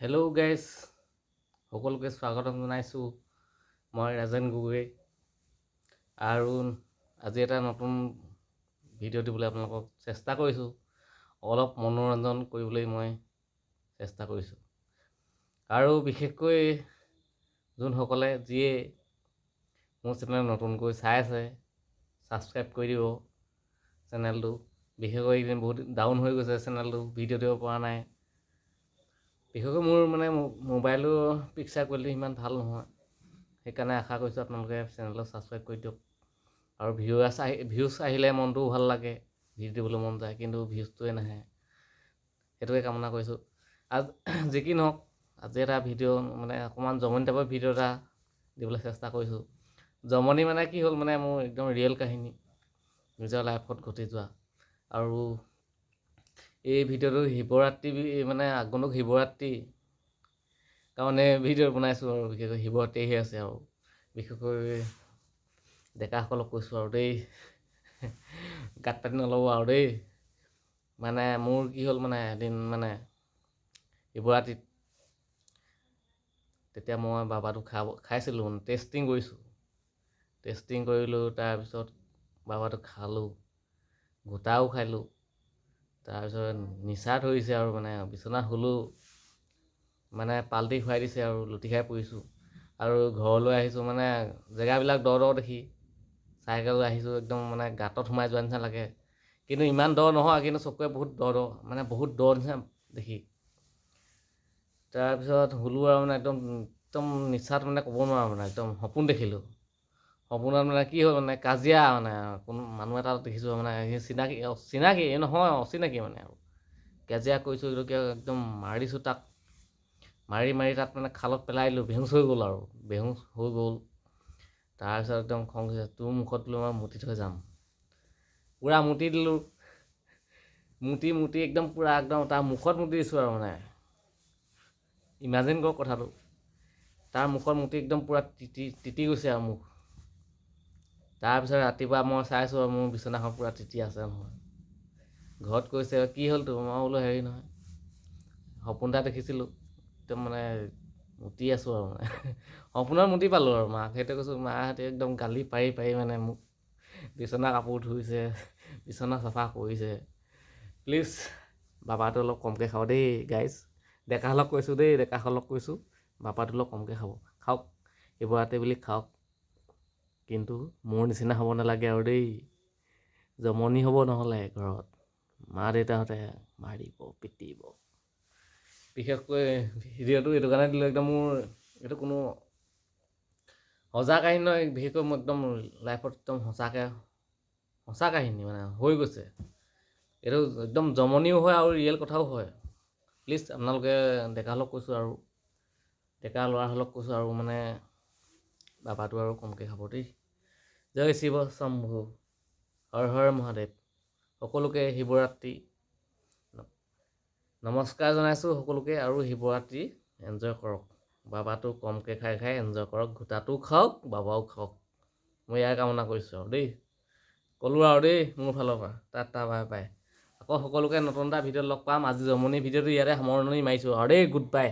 Hello' guys, সকলোকে স্বাগতম জনাইছোঁ। মই ৰাজেন গগৈ আৰু আজি এটা নতুন ভিডিঅ' দিবলৈ আপোনালোকক চেষ্টা কৰিছোঁ। অলপ মনোৰঞ্জন কৰিবলৈ মই চেষ্টা কৰিছোঁ আৰু বিশেষকৈ যোনসকলে যিয়ে মোৰ চেনেল নতুনকৈ চাই আছে, ছাবস্ক্ৰাইব কৰি দিব চেনেলটো। বিশেষকৈ এইকেইদিন বহুত ডাউন হৈ গৈছে চেনেলটো, ভিডিঅ' দিব পৰা নাই। বিশেষকৈ মোৰ মোবাইলৰ পিকচাৰ কোৱালিটি ইমান ভাল নহয়, সেইকাৰণে আশা কৰিছোঁ আপোনালোকে চেনেলটো ছাবস্ক্ৰাইব কৰি দিয়ক। আৰু ভিউজ আহিলে মনটোও ভাল লাগে, ভিডিঅ' দিবলৈ মন যায়, কিন্তু ভিউজটোৱে নাহে। সেইটোকে কামনা কৰিছোঁ। যি কি নহওক, আজি এটা ভিডিঅ' অকণমান জমনি টাইপৰ ভিডিঅ' এটা দিবলৈ চেষ্টা কৰিছোঁ। জমনি কি হ'ল মোৰ একদম ৰিয়েল কাহিনী, নিজৰ লাইফত ঘটি যোৱা। আৰু এই ভিডিঅ'টো শিৱৰাত্ৰি আগন্তুক শিৱৰাত্ৰি কাৰণে ভিডিঅ' বনাইছোঁ। আৰু বিশেষকৈ শিৱৰাত্ৰি আহি আছে, আৰু বিশেষকৈ ডেকাসকলক কৈছোঁ আৰু দেই, গাত পাতি নল'ব আৰু দেই। মোৰ কি হ'ল এদিন শিৱৰাত্ৰিত তেতিয়া মই বাবাটো খাইছিলোঁ, টেষ্টিং কৰিছোঁ। টেষ্টিং কৰিলোঁ, তাৰপিছত বাবাটো খালোঁ, গোটাও খালোঁ। তাৰপিছত নিচা ধৰিছে আৰু বিচনাত শুলোঁ, পাল্টি খুৱাই দিছে আৰু লুটি খাই পৰিছোঁ। আৰু ঘৰলৈ আহিছোঁ জেগাবিলাক দ দেখি চাইকেল আহিছোঁ, একদম গাঁতত সোমাই যোৱা নিচিনা লাগে। কিন্তু ইমান দ নহয়, কিন্তু চকুৱে বহুত বহুত দ নিচিনা দেখি। তাৰপিছত শুলোঁ আৰু একদম নিচাত ক'ব নোৱাৰোঁ, একদম সপোন দেখিলোঁ। সপোনত কি হ'ল কাজিয়া কোনো মানুহ এটা দেখিছোঁ চিনাকি নহয়, অচিনাকি আৰু কাজিয়া কৰিছোঁ। একদম মাৰিছোঁ তাক, মাৰি তাত খালত পেলাই দিলোঁ, বেহুচ হৈ গ'ল। তাৰপিছত একদম খং উঠিছে, তোৰ মুখত বোলো মই মুতি থৈ যাম। পূৰা মুতি দিলোঁ, মুতি একদম পূৰা তাৰ মুখত মুতি দিছোঁ আৰু ইমাজিন কৰক কথাটো। তাৰ মুখত মুতি একদম পূৰা তিতি গৈছে আৰু মুখ। তাৰপিছত ৰাতিপুৱা মই চাইছোঁ আৰু মোৰ বিচনাখন পূৰা তিতি আছে নহয়। ঘৰত কৈছে কি হ'ল তোৰ? মই বোলো হেৰি নহয়, সপোন এটা দেখিছিলোঁ, একদম মুতি আছোঁ আৰু সপোনত মুতি পালোঁ আৰু মাক সেইটোৱে কৈছোঁ। মাহঁতে একদম গালি পাৰি মোক বিচনা কাপোৰ ধুইছে, বিচনা চাফা কৰিছে। প্লিজ বাবাটো অলপ কমকৈ খাব দেই গাইজ। ডেকাসকলক কৈছোঁ দেই, বাবাটো অলপ কমকৈ খাওক, শিৱৰাত্ৰি বুলি খাওক। কিন্তু মোৰ নিচিনা হ'ব নালাগে আৰু দেই, জমনি হ'ব নহ'লে ঘৰত মা দেউতাহঁতে মাৰিব, পিটিব। বিশেষকৈ ভিডিঅ'টো এইটো কাৰণে দিলোঁ, একদম মোৰ এইটো কোনো সঁচা কাহিনী নহয়। বিশেষকৈ মোৰ একদম লাইফত একদম সঁচা কাহিনী হৈ গৈছে। এইটো একদম জমনিও হয় আৰু ৰিয়েল কথাও হয়। প্লিজ আপোনালোকে ডেকাসকলক কৈছোঁ, আৰু ডেকা ল'ৰাসকলক কৈছোঁ, আৰু বাবাটো আৰু কমকৈ খাব দেই। জয় শিৱ শম্ভু, হৰ হৰ মহাদেৱ। সকলোকে শিৱৰাত্ৰি নমস্কাৰ জনাইছোঁ সকলোকে। আৰু শিৱৰাত্ৰি এনজয় কৰক, বাবাটো কমকৈ খাই এনজয় কৰক, গোটাটোও খাওক, বাবাও খাওক। মই ইয়াৰ কামনা কৰিছোঁ আৰু দেই, ক'লোঁ আৰু দেই মোৰ ফালৰ পৰা। Tata bye bye. আকৌ সকলোকে নতুন এটা ভিডিঅ'ত লগ পাম। আজি জমনি ভিডিঅ'টো ইয়াতে সামৰণি মাৰিছোঁ আৰু দেই, গুড বাই।